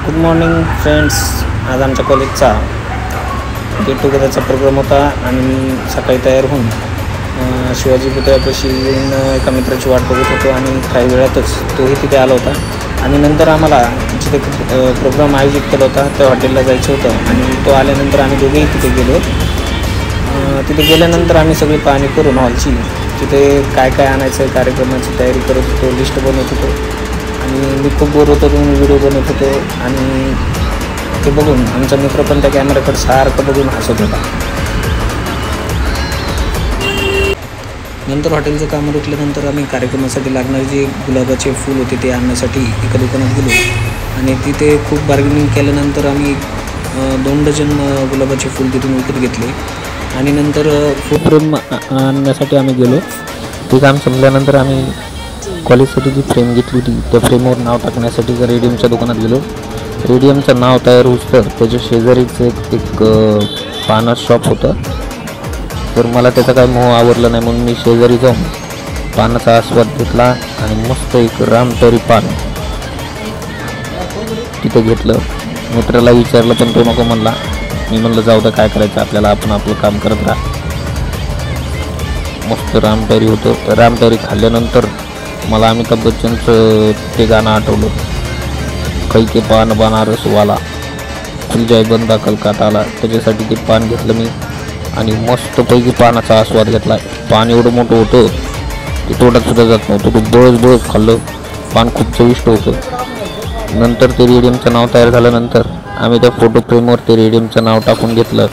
Good morning friends. आज आमच्या कॉलेजचा गेट टुगेदरचा प्रोग्राम होता आणि मी सकाळी तयार होऊन शिवाजी पुतळ्यापाशी येऊन एका मित्राची वाट बघत होतो आणि काही वेळातच तोही तिथे आला होता. आणि नंतर आम्हाला जिथे प्रोग्राम आयोजित केला होता त्या हॉटेलला जायचं होतं आणि तो आल्यानंतर आम्ही दोघेही तिथे गेलो. तिथे गेल्यानंतर आम्ही सगळी पाहणी करून हॉलची तिथे काय काय आणायचं कार्यक्रमाची तयारी करत होतो, लिस्ट बनवत होतो आणि मी खूप बोर होतो म्हणून व्हिडिओ बनवत होतो. आणि ते बघून आमचा मित्र पण त्या कॅमेऱ्याकडे सारखं बघून हसत होता. नंतर हॉटेलचं काम उरकल्यानंतर आम्ही कार्यक्रमासाठी लागणारे जे गुलाबाचे फूल होते ते आणण्यासाठी एका दुकानात गेलो आणि तिथे खूप बार्गेनिंग केल्यानंतर आम्ही 2 डझन गुलाबाचे फूल तिथून विकत घेतले. आणि नंतर फ्रेम आणण्यासाठी आम्ही गेलो. ते काम संपल्यानंतर आम्ही कॉलेजसाठी जी फ्रेम घेतली होती त्या फ्रेमवर नाव टाकण्यासाठी रेडियमच्या दुकानात गेलो. रेडियमचं नाव तयार होतं तर त्याच्या शेजारीच एक पानार शॉप होतं. तर मला त्याचा काही मोह आवडला नाही म्हणून मी शेजारी जाऊन पानाचा आस्वाद घेतला आणि मस्त एक रामतरी पान तिथे घेतलं. मित्राला विचारलं पण तो नको म्हणला. मी म्हणलं जाऊ दे, काय करायचं आपल्याला, आपण आपलं काम करत राहा. मस्त रामतरी होतं. रामतरी खाल्ल्यानंतर मला अमिताभ बच्चनचं ते गाणं आठवलं, कई के पान बनारस वाला खुल जाय बंदा कलकत्ताला. त्याच्यासाठी ते पान घेतलं मी आणि मस्तपैकी पानाचा आस्वाद घेतला. पान एवढं मोठं होतं ते तोंडात सुद्धा जात नव्हतं. तो बळच खाल्लं. पान खूप चविष्ट होतं. नंतर ते रेडियमचं नाव तयार झाल्यानंतर आम्ही त्या फोटो फ्रेमवर ते रेडियमचं नाव टाकून घेतलं.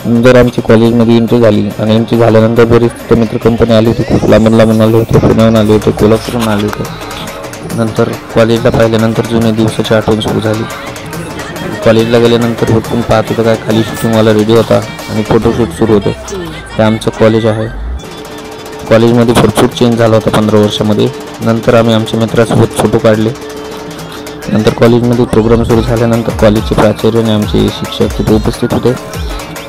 नंतर आमची कॉलेजमध्ये एंट्री झाली आणि एंट्री झाल्यानंतर बरीच मित्र कंपनी आली होती. खूप लांबून आले होते, पुण्याहून आले होते, कोल्हापूरहून आले होते. नंतर कॉलेजला पाहिल्यानंतर जुन्या दिवसाची आठवण सुरू झाली. कॉलेजला गेल्यानंतर उठून पाहत होतं काय खाली शूटिंगवाला रेडी होता आणि फोटोशूट सुरू होतं. हे आमचं कॉलेज आहे. कॉलेजमध्ये भरपूर चेंज झाला होता 15 वर्षामध्ये. नंतर आम्ही आमच्या मित्रासोबत फोटो काढले. नंतर कॉलेजमध्ये प्रोग्राम सुरू झाल्यानंतर कॉलेजचे प्राचार्य आणि आमचे शिक्षक तिथे उपस्थित होते.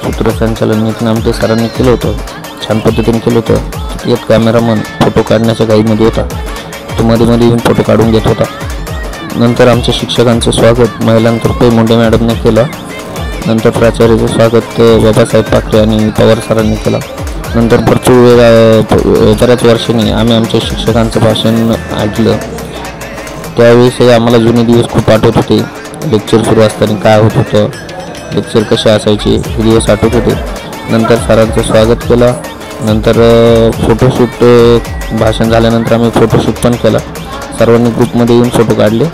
सूत्रसंचालन नितीन आमटे सरांनी केलं होतं. छान पद्धतीने केलं होतं. एक कॅमेरामन फोटो काढण्याच्या घाईमध्ये होता. तो मध्ये येऊन फोटो काढून घेत होता. नंतर आमच्या शिक्षकांचं स्वागत महिलांतर्फे मुंडे मॅडमने केलं. नंतर प्राचार्याचं स्वागत बाबासाहेब पाखरे आणि पवार सरांनी केलं. नंतर बऱ्याच वर्षांनी आम्ही आमच्या शिक्षकांचं भाषण ऐकलं. त्यावेळेसही आम्हाला जुने दिवस खूप आठवत होते. लेक्चर सुरू असताना काय होत होतं, लेक्चर कसे असायचे हे दिवस आठवत होते. नंतर सरांचं स्वागत केलं. नंतर फोटोशूट भाषण झाल्यानंतर आम्ही फोटोशूट पण केला. सर्वांनी ग्रुपमध्ये येऊन फोटो काढले.